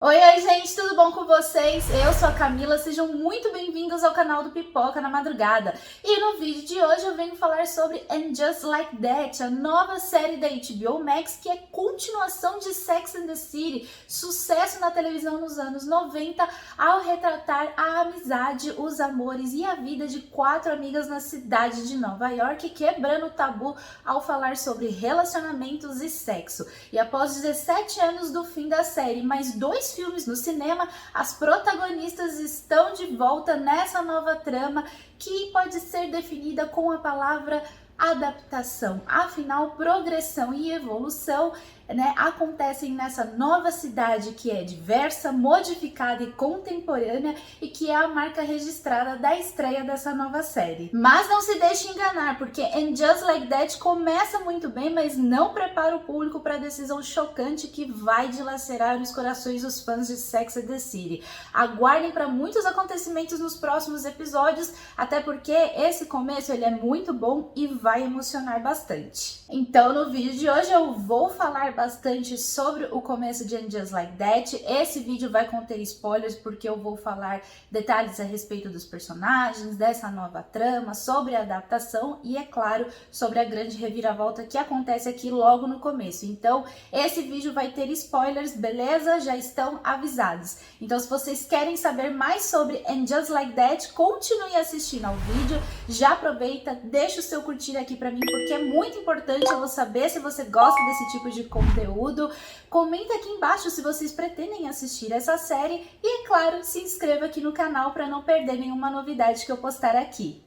Oi, gente, tudo bom com vocês? Eu sou a Camila, sejam muito bem-vindos ao canal do Pipoca na Madrugada. E no vídeo de hoje eu venho falar sobre And Just Like That, a nova série da HBO Max que é continuação de Sex and the City, sucesso na televisão nos anos 90, ao retratar a amizade, os amores e a vida de 4 amigas na cidade de Nova York, quebrando o tabu ao falar sobre relacionamentos e sexo. E após 17 anos do fim da série, mais 2 filmes no cinema, as protagonistas estão de volta nessa nova trama que pode ser definida com a palavra adaptação. Afinal, progressão e evolução, acontecem nessa nova cidade que é diversa, modificada e contemporânea e que é a marca registrada da estreia dessa nova série. Mas não se deixe enganar, porque And Just Like That começa muito bem, mas não prepara o público para a decisão chocante que vai dilacerar os corações dos fãs de Sex and the City. Aguardem para muitos acontecimentos nos próximos episódios, até porque esse começo ele é muito bom e vai emocionar bastante. Então, no vídeo de hoje eu vou falar bastante sobre o começo de And Just Like That. Esse vídeo vai conter spoilers porque eu vou falar detalhes a respeito dos personagens, dessa nova trama, sobre a adaptação e, é claro, sobre a grande reviravolta que acontece aqui logo no começo. Então, esse vídeo vai ter spoilers, beleza? Já estão avisados. Então, se vocês querem saber mais sobre And Just Like That, continue assistindo ao vídeo. Já aproveita, deixa o seu curtir aqui pra mim, porque é muito importante eu saber se você gosta desse tipo de conteúdo. Comenta aqui embaixo se vocês pretendem assistir essa série e, é claro, se inscreva aqui no canal para não perder nenhuma novidade que eu postar aqui.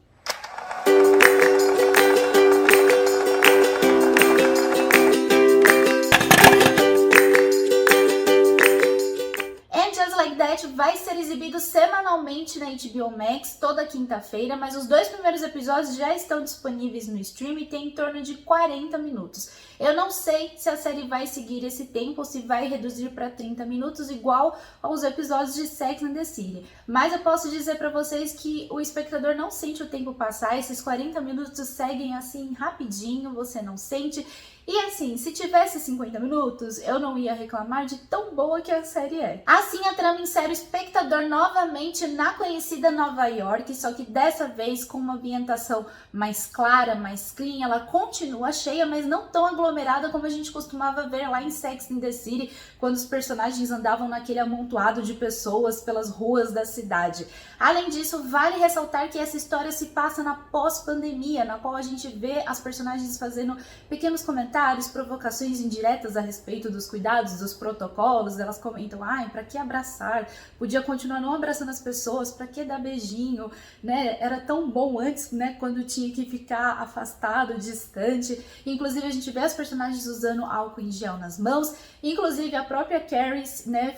Vai ser exibido semanalmente na HBO Max toda quinta-feira, mas os 2 primeiros episódios já estão disponíveis no stream e tem em torno de 40 minutos. Eu não sei se a série vai seguir esse tempo ou se vai reduzir para 30 minutos, igual aos episódios de Sex and the City. Mas eu posso dizer para vocês que o espectador não sente o tempo passar, esses 40 minutos seguem assim rapidinho, você não sente. E assim, se tivesse 50 minutos, eu não ia reclamar de tão boa que a série é. Assim, a trama insere o espectador novamente na conhecida Nova York, só que dessa vez com uma ambientação mais clara, mais clean. Ela continua cheia, mas não tão aglomerada como a gente costumava ver lá em Sex and the City, quando os personagens andavam naquele amontoado de pessoas pelas ruas da cidade. Além disso, vale ressaltar que essa história se passa na pós-pandemia, na qual a gente vê as personagens fazendo pequenos comentários, provocações indiretas a respeito dos cuidados, dos protocolos. Elas comentam, pra que abraçar? Podia continuar não abraçando as pessoas, pra que dar beijinho, né? Era tão bom antes, né? Quando tinha que ficar afastado, distante. Inclusive a gente vê as personagens usando álcool em gel nas mãos. Inclusive a própria Carrie, né,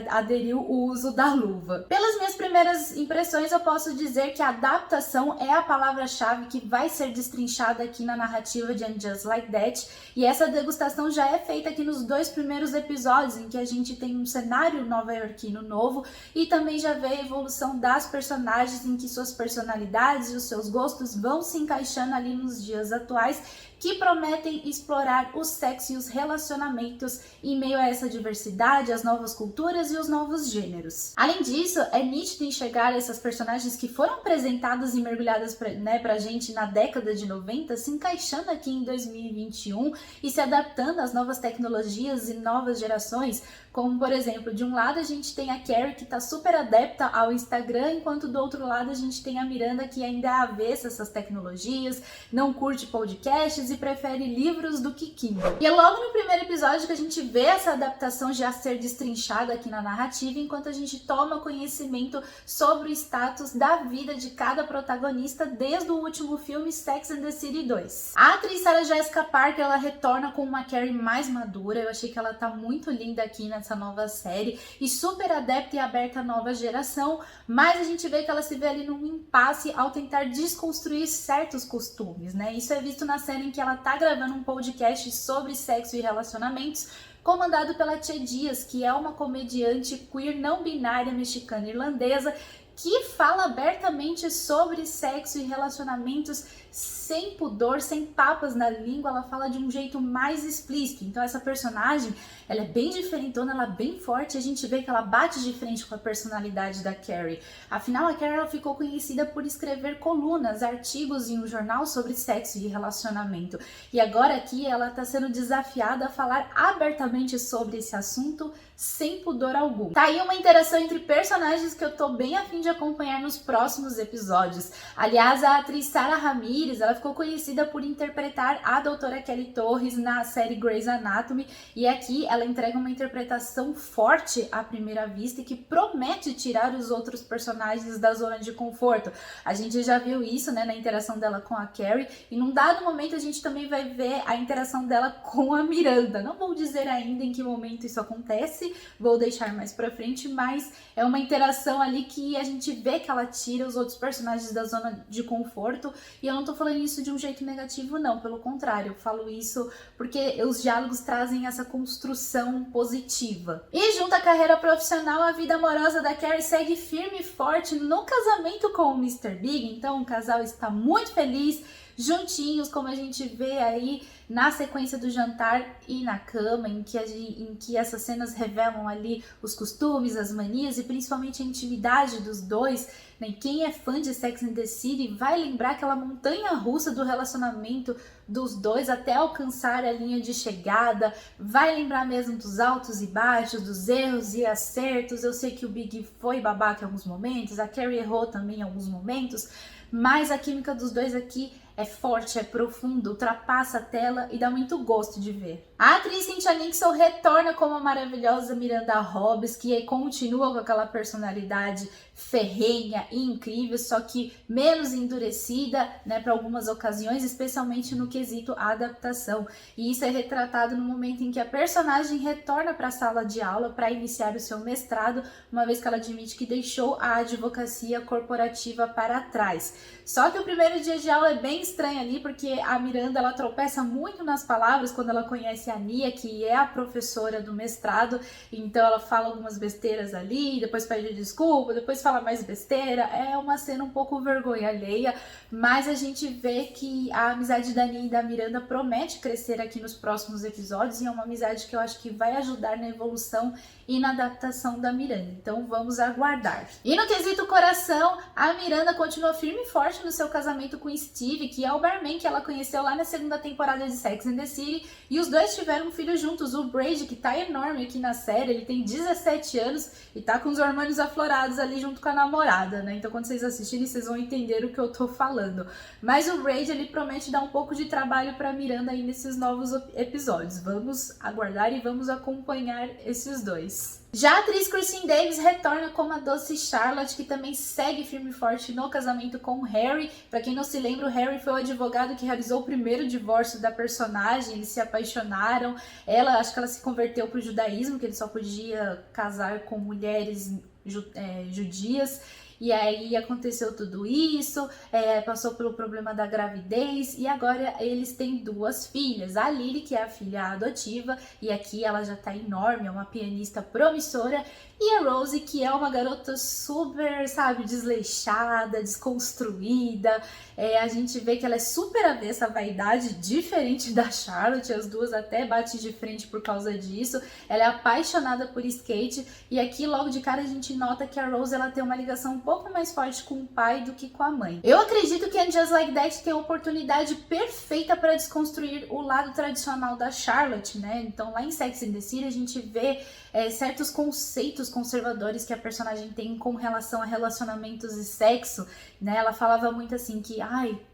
aderiu o uso da luva. Pelas minhas primeiras impressões, eu posso dizer que a adaptação é a palavra-chave que vai ser destrinchada aqui na narrativa de And Just Like That. E essa degustação já é feita aqui nos 2 primeiros episódios, em que a gente tem um cenário nova-iorquino novo e também já vê a evolução das personagens, em que suas personalidades e os seus gostos vão se encaixando ali nos dias atuais, que prometem explorar o sexo e os relacionamentos em meio a essa diversidade, as novas culturas e os novos gêneros. Além disso, é nítido enxergar essas personagens que foram apresentadas e mergulhadas pra gente na década de 90, se encaixando aqui em 2021 e se adaptando às novas tecnologias e novas gerações, como, por exemplo, de um lado a gente tem a Carrie, que tá super adepta ao Instagram, enquanto do outro lado a gente tem a Miranda, que ainda é avessa essas tecnologias, não curte podcasts e prefere livros do que Kindle. E é logo no primeiro episódio que a gente vê essa adaptação já ser destrinchada aqui na narrativa, enquanto a gente toma conhecimento sobre o status da vida de cada protagonista desde o último filme Sex and the City 2. A atriz Sarah Jessica Parker, ela retorna com uma Carrie mais madura. Eu achei que ela tá muito linda aqui nessa nova série e super adepta e aberta à nova geração, mas a gente vê que ela se vê ali num impasse ao tentar desconstruir certos costumes, né? Isso é visto na cena em que ela tá gravando um podcast sobre sexo e relacionamentos, comandado pela Tia Dias, que é uma comediante queer não binária mexicana-irlandesa, que fala abertamente sobre sexo e relacionamentos sem pudor, sem papas na língua. Ela fala de um jeito mais explícito. Então essa personagem, ela é bem diferentona, ela é bem forte, a gente vê que ela bate de frente com a personalidade da Carrie. Afinal, a Carrie ela ficou conhecida por escrever colunas, artigos em um jornal sobre sexo e relacionamento. E agora aqui ela está sendo desafiada a falar abertamente sobre esse assunto sem pudor algum. Tá aí uma interação entre personagens que eu tô bem a fim de acompanhar nos próximos episódios. Aliás, a atriz Sarah Ramirez, ela ficou conhecida por interpretar a doutora Kelly Torres na série Grey's Anatomy, e aqui ela entrega uma interpretação forte à primeira vista e que promete tirar os outros personagens da zona de conforto. A gente já viu isso, né, na interação dela com a Carrie, e num dado momento a gente também vai ver a interação dela com a Miranda. Não vou dizer ainda em que momento isso acontece, vou deixar mais pra frente, mas é uma interação ali que a gente vê que ela tira os outros personagens da zona de conforto, e eu não tô falando isso de um jeito negativo não, pelo contrário, eu falo isso porque os diálogos trazem essa construção positiva. E junto à carreira profissional, a vida amorosa da Carrie segue firme e forte no casamento com o Mr. Big, então o casal está muito feliz, juntinhos, como a gente vê aí na sequência do jantar e na cama, em que essas cenas revelam ali os costumes, as manias e principalmente a intimidade dos dois, né? Quem é fã de Sex and the City vai lembrar aquela montanha-russa do relacionamento dos dois até alcançar a linha de chegada, vai lembrar mesmo dos altos e baixos, dos erros e acertos. Eu sei que o Big foi babaca em alguns momentos, a Carrie errou também em alguns momentos, mas a química dos dois aqui é forte, é profundo, ultrapassa a tela e dá muito gosto de ver. A atriz Cynthia Nixon retorna como a maravilhosa Miranda Hobbs, que continua com aquela personalidade ferrenha e incrível, só que menos endurecida, né, para algumas ocasiões, especialmente no quesito adaptação. E isso é retratado no momento em que a personagem retorna para a sala de aula para iniciar o seu mestrado, uma vez que ela admite que deixou a advocacia corporativa para trás. Só que o primeiro dia de aula é bem estranho ali, porque a Miranda ela tropeça muito nas palavras quando ela conhece a Nia, que é a professora do mestrado, então ela fala algumas besteiras ali, depois pede desculpa, depois fala mais besteira. É uma cena um pouco vergonha alheia, mas a gente vê que a amizade da Nia e da Miranda promete crescer aqui nos próximos episódios, e é uma amizade que eu acho que vai ajudar na evolução e na adaptação da Miranda, então vamos aguardar. E no quesito coração, a Miranda continua firme e forte no seu casamento com Steve, que é o barman que ela conheceu lá na segunda temporada de Sex and the City, e os dois tiveram um filho juntos, o Brady, que tá enorme aqui na série, ele tem 17 anos e tá com os hormônios aflorados ali junto com a namorada, né? Então quando vocês assistirem, vocês vão entender o que eu tô falando. Mas o Brady, ele promete dar um pouco de trabalho pra Miranda aí nesses novos episódios. Vamos aguardar e vamos acompanhar esses dois. Já a atriz Christine Davis retorna como a doce Charlotte, que também segue firme e forte no casamento com o Harry. Para quem não se lembra, o Harry foi o advogado que realizou o primeiro divórcio da personagem, eles se apaixonaram. Acho que ela se converteu para o judaísmo, que ele só podia casar com mulheres judias. E aí aconteceu tudo isso, passou pelo problema da gravidez, e agora eles têm duas filhas, a Lily, que é a filha adotiva, e aqui ela já tá enorme, é uma pianista promissora, e a Rosie, que é uma garota super, sabe, desleixada, desconstruída. A gente vê que ela é super avessa à vaidade, diferente da Charlotte, as duas até batem de frente por causa disso. Ela é apaixonada por skate, e aqui logo de cara a gente nota que a Rose ela tem uma ligação um pouco mais forte com o pai do que com a mãe. Eu acredito que a Just Like That tem a oportunidade perfeita para desconstruir o lado tradicional da Charlotte, né? Então lá em Sex and the City a gente vê certos conceitos conservadores que a personagem tem com relação a relacionamentos e sexo, né? Ela falava muito assim que,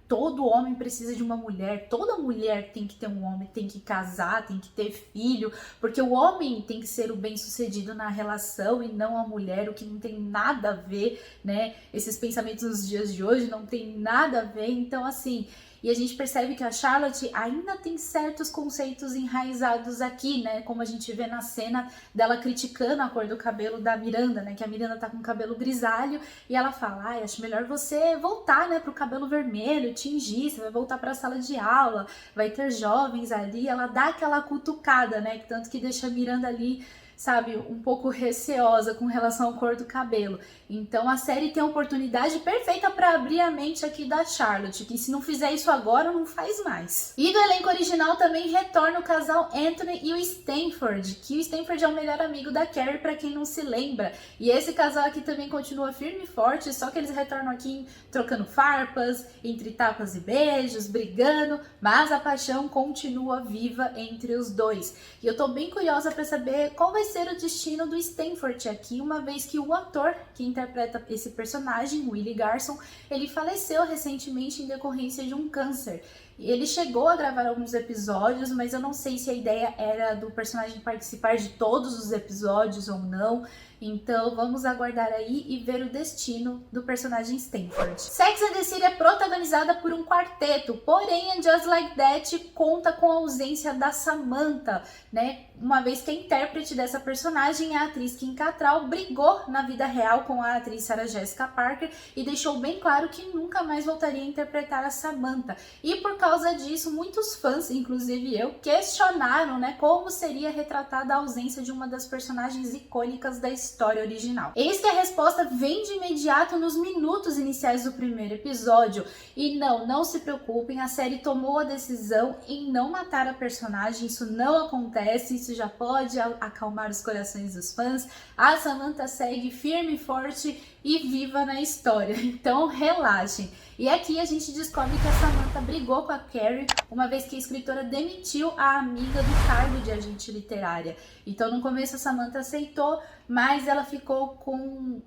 todo homem precisa de uma mulher, toda mulher tem que ter um homem, tem que casar, tem que ter filho, porque o homem tem que ser o bem-sucedido na relação e não a mulher, o que não tem nada a ver, né? Esses pensamentos nos dias de hoje não tem nada a ver, então assim... E a gente percebe que a Charlotte ainda tem certos conceitos enraizados aqui, né? Como a gente vê na cena dela criticando a cor do cabelo da Miranda, né? Que a Miranda tá com cabelo grisalho e ela fala, acho melhor você voltar, né, pro cabelo vermelho, tingir, você vai voltar pra sala de aula, vai ter jovens ali. Ela dá aquela cutucada, né? Tanto que deixa a Miranda ali sabe, um pouco receosa com relação à cor do cabelo. Então a série tem a oportunidade perfeita para abrir a mente aqui da Charlotte, que se não fizer isso agora, não faz mais. E do elenco original também retorna o casal Anthony e o Stanford, que o Stanford é o melhor amigo da Carrie, para quem não se lembra. E esse casal aqui também continua firme e forte, só que eles retornam aqui trocando farpas, entre tapas e beijos, brigando, mas a paixão continua viva entre os dois. E eu tô bem curiosa para saber qual vai ser o destino do Stanford aqui, uma vez que o ator que interpreta esse personagem, Willie Garson, ele faleceu recentemente em decorrência de um câncer. Ele chegou a gravar alguns episódios, mas eu não sei se a ideia era do personagem participar de todos os episódios ou não. Então vamos aguardar aí e ver o destino do personagem Stanford. Sex and the City é protagonizada por um quarteto, porém a Just Like That conta com a ausência da Samantha, né? Uma vez que a intérprete dessa personagem, a atriz Kim Cattrall, brigou na vida real com a atriz Sarah Jessica Parker e deixou bem claro que nunca mais voltaria a interpretar a Samantha. E por causa disso, muitos fãs, inclusive eu, questionaram, né, como seria retratada a ausência de uma das personagens icônicas da história original. Eis que a resposta vem de imediato nos minutos iniciais do primeiro episódio. E não se preocupem, a série tomou a decisão em não matar a personagem, isso não acontece, isso já pode acalmar os corações dos fãs. A Samantha segue firme e forte e viva na história, então relaxem. E aqui a gente descobre que a Samantha brigou com a Carrie, uma vez que a escritora demitiu a amiga do cargo de agente literária. Então no começo a Samantha aceitou, mas ela ficou com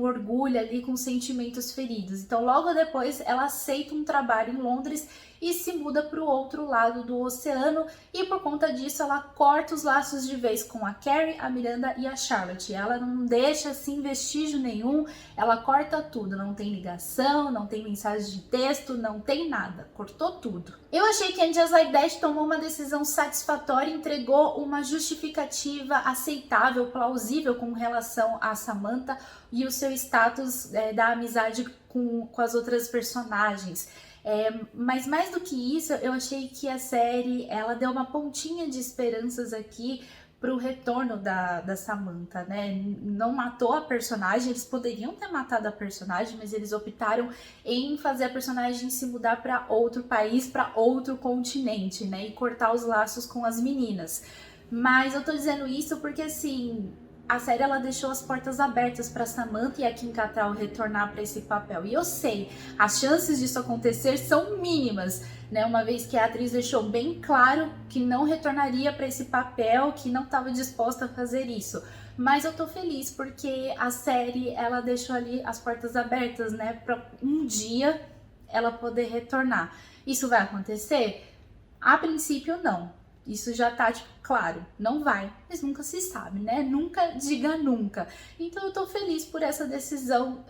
orgulho ali, com sentimentos feridos. Então logo depois ela aceita um trabalho em Londres e se muda para o outro lado do oceano, e por conta disso ela corta os laços de vez com a Carrie, a Miranda e a Charlotte. Ela não deixa assim vestígio nenhum, ela corta tudo, não tem ligação, não tem mensagem de texto, não tem nada, cortou tudo. Eu achei que a Just Like That tomou uma decisão satisfatória, entregou uma justificativa aceitável, plausível com relação a Samantha e o seu status da amizade com as outras personagens. Mas mais do que isso, eu achei que a série ela deu uma pontinha de esperanças aqui para o retorno da Samantha, né? Não matou a personagem, eles poderiam ter matado a personagem, mas eles optaram em fazer a personagem se mudar para outro país, para outro continente, né? E cortar os laços com as meninas. Mas eu tô dizendo isso porque, assim, a série ela deixou as portas abertas para Samantha e a Kim Cattrall retornar para esse papel. E eu sei, as chances disso acontecer são mínimas, né? Uma vez que a atriz deixou bem claro que não retornaria para esse papel, que não estava disposta a fazer isso. Mas eu tô feliz porque a série ela deixou ali as portas abertas, né? Para um dia ela poder retornar. Isso vai acontecer? A princípio, não. Isso já tá, tipo, claro, não vai, mas nunca se sabe, né? Nunca diga nunca. Então eu tô feliz por essa decisão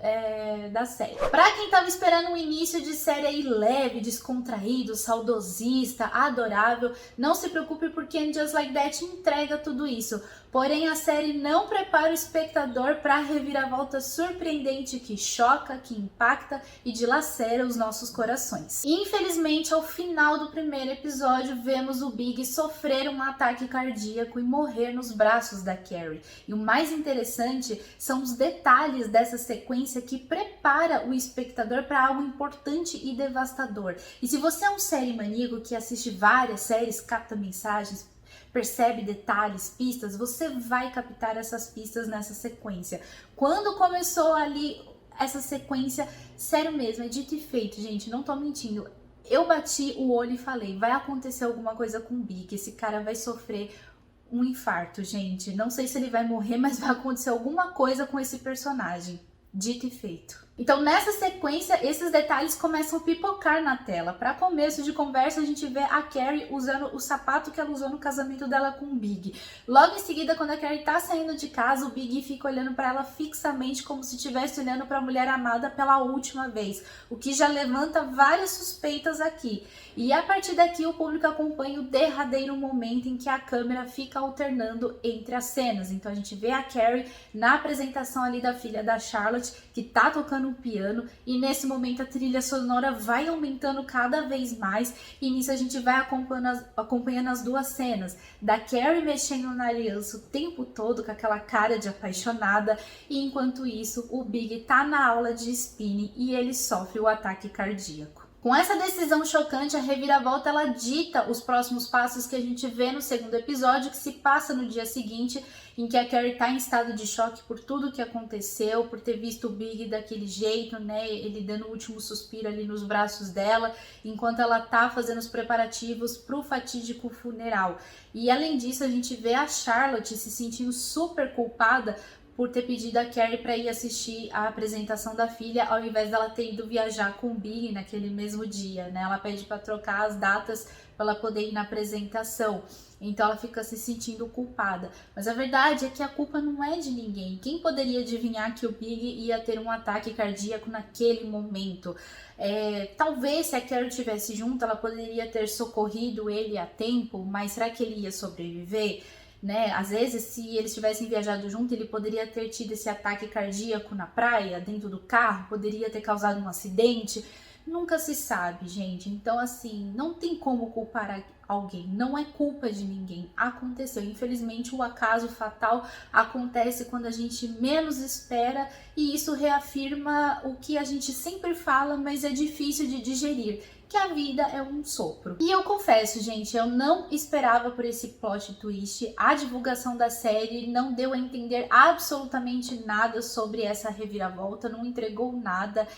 da série. Pra quem tava esperando um início de série aí leve, descontraído, saudosista, adorável, não se preocupe porque Just Like That entrega tudo isso. Porém, a série não prepara o espectador para a reviravolta surpreendente que choca, que impacta e dilacera os nossos corações. Infelizmente, ao final do primeiro episódio, vemos o Big sofrer um ataque cardíaco e morrer nos braços da Carrie. E o mais interessante são os detalhes dessa sequência que prepara o espectador para algo importante e devastador. E se você é um série maníaco que assiste várias séries, capta mensagens, percebe detalhes, pistas, você vai captar essas pistas nessa sequência. Quando começou ali essa sequência, sério mesmo, é dito e feito, gente, não tô mentindo. Eu bati o olho e falei, vai acontecer alguma coisa com o Big, esse cara vai sofrer um infarto, gente. Não sei se ele vai morrer, mas vai acontecer alguma coisa com esse personagem. Dito e feito. Então, nessa sequência, esses detalhes começam a pipocar na tela. Para começo de conversa, a gente vê a Carrie usando o sapato que ela usou no casamento dela com o Big. Logo em seguida, quando a Carrie tá saindo de casa, o Big fica olhando para ela fixamente, como se estivesse olhando para a mulher amada pela última vez, o que já levanta várias suspeitas aqui. E a partir daqui, o público acompanha o derradeiro momento em que a câmera fica alternando entre as cenas. Então, a gente vê a Carrie na apresentação ali da filha da Charlotte, que tá tocando no piano, e nesse momento a trilha sonora vai aumentando cada vez mais, e nisso a gente vai acompanhando as duas cenas, da Carrie mexendo na aliança o tempo todo com aquela cara de apaixonada, e enquanto isso o Big tá na aula de spinning e ele sofre o ataque cardíaco. Com essa decisão chocante, a reviravolta ela dita os próximos passos que a gente vê no segundo episódio, que se passa no dia seguinte, em que a Carrie está em estado de choque por tudo que aconteceu, por ter visto o Big daquele jeito, né? Ele dando o último suspiro ali nos braços dela, enquanto ela tá fazendo os preparativos pro fatídico funeral. E além disso, a gente vê a Charlotte se sentindo super culpada por ter pedido a Carrie para ir assistir a apresentação da filha, ao invés dela ter ido viajar com o Big naquele mesmo dia, né? Ela pede para trocar as datas para ela poder ir na apresentação. Então ela fica se sentindo culpada. Mas a verdade é que a culpa não é de ninguém. Quem poderia adivinhar que o Big ia ter um ataque cardíaco naquele momento? Talvez se a Carrie estivesse junto, ela poderia ter socorrido ele a tempo, mas será que ele ia sobreviver? Né? Às vezes, se eles tivessem viajado junto, ele poderia ter tido esse ataque cardíaco na praia, dentro do carro, poderia ter causado um acidente. Nunca se sabe, gente. Então, assim, não tem como culpar alguém. Não é culpa de ninguém. Aconteceu. Infelizmente, o acaso fatal acontece quando a gente menos espera, e isso reafirma o que a gente sempre fala, mas é difícil de digerir, que a vida é um sopro. E eu confesso, gente, eu não esperava por esse plot twist. A divulgação da série não deu a entender absolutamente nada sobre essa reviravolta, não entregou nada.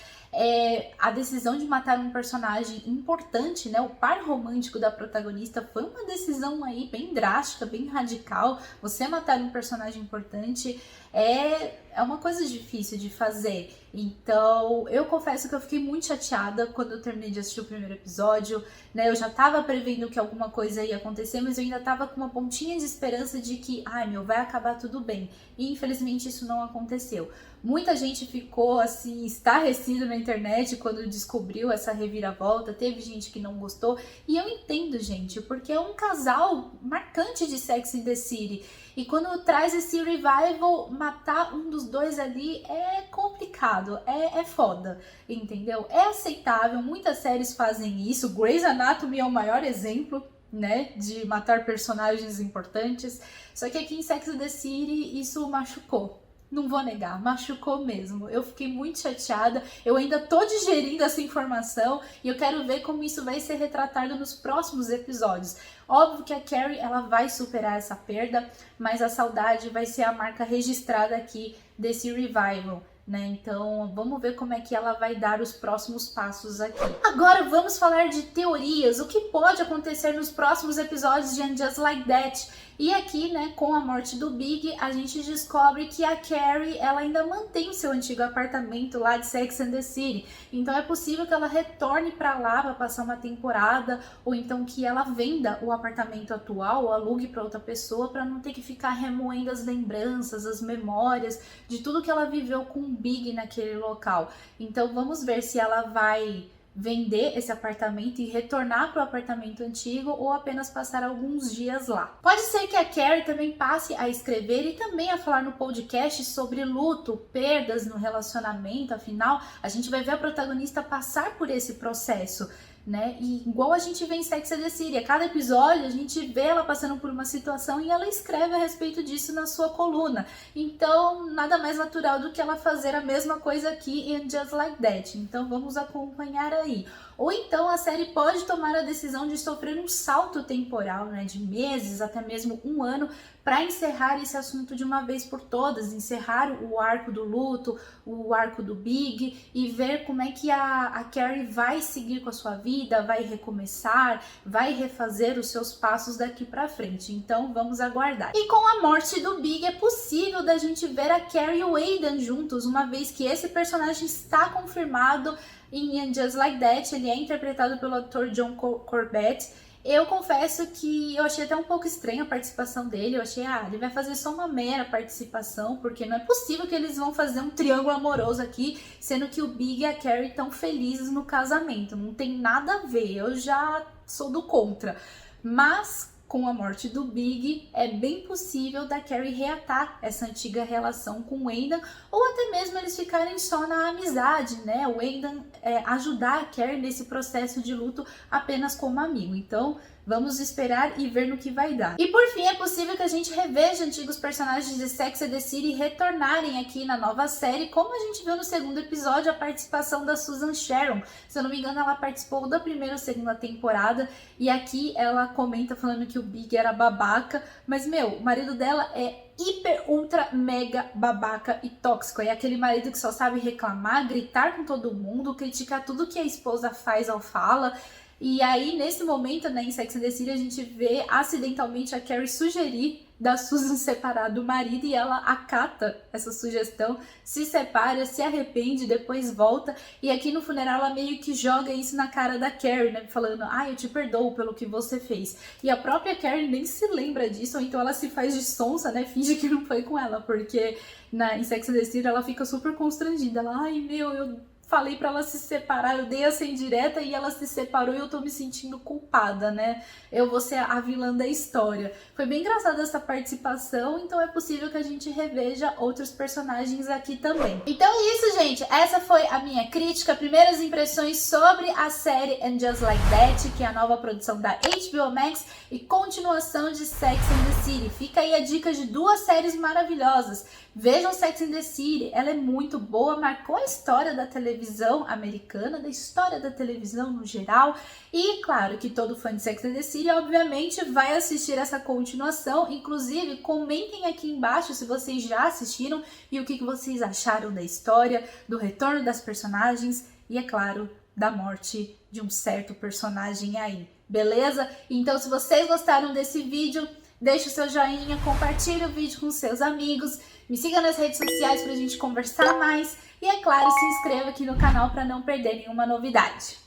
A decisão de matar um personagem importante, né, o par romântico da protagonista, foi uma decisão aí bem drástica, bem radical. Você matar um personagem importante é uma coisa difícil de fazer. Então, eu confesso que eu fiquei muito chateada quando eu terminei de assistir o primeiro episódio, né? Eu já tava prevendo que alguma coisa ia acontecer, mas eu ainda tava com uma pontinha de esperança de que, vai acabar tudo bem. E infelizmente isso não aconteceu. Muita gente ficou assim, estarrecido na internet quando descobriu essa reviravolta. Teve gente que não gostou. E eu entendo, gente, porque é um casal marcante de Sex and the City. E quando traz esse revival, matar um dos dois ali é complicado, é foda, entendeu? É aceitável, muitas séries fazem isso. Grey's Anatomy é o maior exemplo, né, de matar personagens importantes. Só que aqui em Sex and the City isso machucou. Não vou negar, machucou mesmo. Eu fiquei muito chateada, eu ainda tô digerindo essa informação e eu quero ver como isso vai ser retratado nos próximos episódios. Óbvio que a Carrie, ela vai superar essa perda, mas a saudade vai ser a marca registrada aqui desse revival, né? Então vamos ver como é que ela vai dar os próximos passos aqui. Agora vamos falar de teorias, o que pode acontecer nos próximos episódios de And Just Like That. E aqui, né, com a morte do Big, a gente descobre que a Carrie, ela ainda mantém o seu antigo apartamento lá de Sex and the City. Então é possível que ela retorne para lá para passar uma temporada, ou então que ela venda o apartamento atual ou alugue para outra pessoa, para não ter que ficar remoendo as lembranças, as memórias de tudo que ela viveu com o Big naquele local. Então vamos ver se ela vai vender esse apartamento e retornar para o apartamento antigo ou apenas passar alguns dias lá. Pode ser que a Carrie também passe a escrever e também a falar no podcast sobre luto, perdas no relacionamento. Afinal, a gente vai ver a protagonista passar por esse processo, né? E igual a gente vê em Sex and the City, a cada episódio a gente vê ela passando por uma situação e ela escreve a respeito disso na sua coluna. Então, nada mais natural do que ela fazer a mesma coisa aqui em Just Like That. Então, vamos acompanhar aí. Ou então a série pode tomar a decisão de sofrer um salto temporal, né, de meses, até mesmo um ano, para encerrar esse assunto de uma vez por todas, encerrar o arco do luto, o arco do Big, e ver como é que a Carrie vai seguir com a sua vida, vai recomeçar, vai refazer os seus passos daqui para frente. Então vamos aguardar. E com a morte do Big é possível da gente ver a Carrie e o Aidan juntos, uma vez que esse personagem está confirmado em And Just Like That. Ele é interpretado pelo ator John Corbett. Eu confesso que eu achei até um pouco estranha a participação dele. Eu achei, ele vai fazer só uma mera participação, porque não é possível que eles vão fazer um triângulo amoroso aqui, sendo que o Big e a Carrie estão felizes no casamento. Não tem nada a ver, eu já sou do contra. Mas com a morte do Big, é bem possível da Carrie reatar essa antiga relação com o Aidan, ou até mesmo eles ficarem só na amizade, né? O Aidan ajudar a Carrie nesse processo de luto apenas como amigo. Então, vamos esperar e ver no que vai dar. E por fim, é possível que a gente reveja antigos personagens de Sex and the City retornarem aqui na nova série, como a gente viu no segundo episódio, a participação da Susan Sharon. Se eu não me engano, ela participou da primeira ou segunda temporada, e aqui ela comenta falando que o Big era babaca, mas, o marido dela é hiper, ultra, mega babaca e tóxico. É aquele marido que só sabe reclamar, gritar com todo mundo, criticar tudo que a esposa faz ou fala. E aí, nesse momento, né, em Sex and the City, a gente vê acidentalmente a Carrie sugerir da Susan separar do marido, e ela acata essa sugestão, se separa, se arrepende, depois volta, e aqui no funeral ela meio que joga isso na cara da Carrie, né, falando, eu te perdoo pelo que você fez. E a própria Carrie nem se lembra disso, ou então ela se faz de sonsa, né, finge que não foi com ela, porque em Sex and the City ela fica super constrangida, ela, eu falei pra ela se separar, eu dei essa indireta e ela se separou e eu tô me sentindo culpada, né? Eu vou ser a vilã da história. Foi bem engraçada essa participação, então é possível que a gente reveja outros personagens aqui também. Então é isso, gente. Essa foi a minha crítica, primeiras impressões sobre a série And Just Like That, que é a nova produção da HBO Max e continuação de Sex and the City. Fica aí a dica de duas séries maravilhosas. Vejam Sex and the City, ela é muito boa, marcou a história da televisão americana, da história da televisão no geral, e claro que todo fã de Sex and the City obviamente vai assistir essa continuação. Inclusive, comentem aqui embaixo se vocês já assistiram e o que vocês acharam da história, do retorno das personagens e, é claro, da morte de um certo personagem aí, beleza? Então, se vocês gostaram desse vídeo, deixa o seu joinha, compartilha o vídeo com seus amigos, me siga nas redes sociais pra gente conversar mais e, é claro, se inscreva aqui no canal para não perder nenhuma novidade.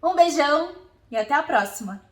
Um beijão e até a próxima!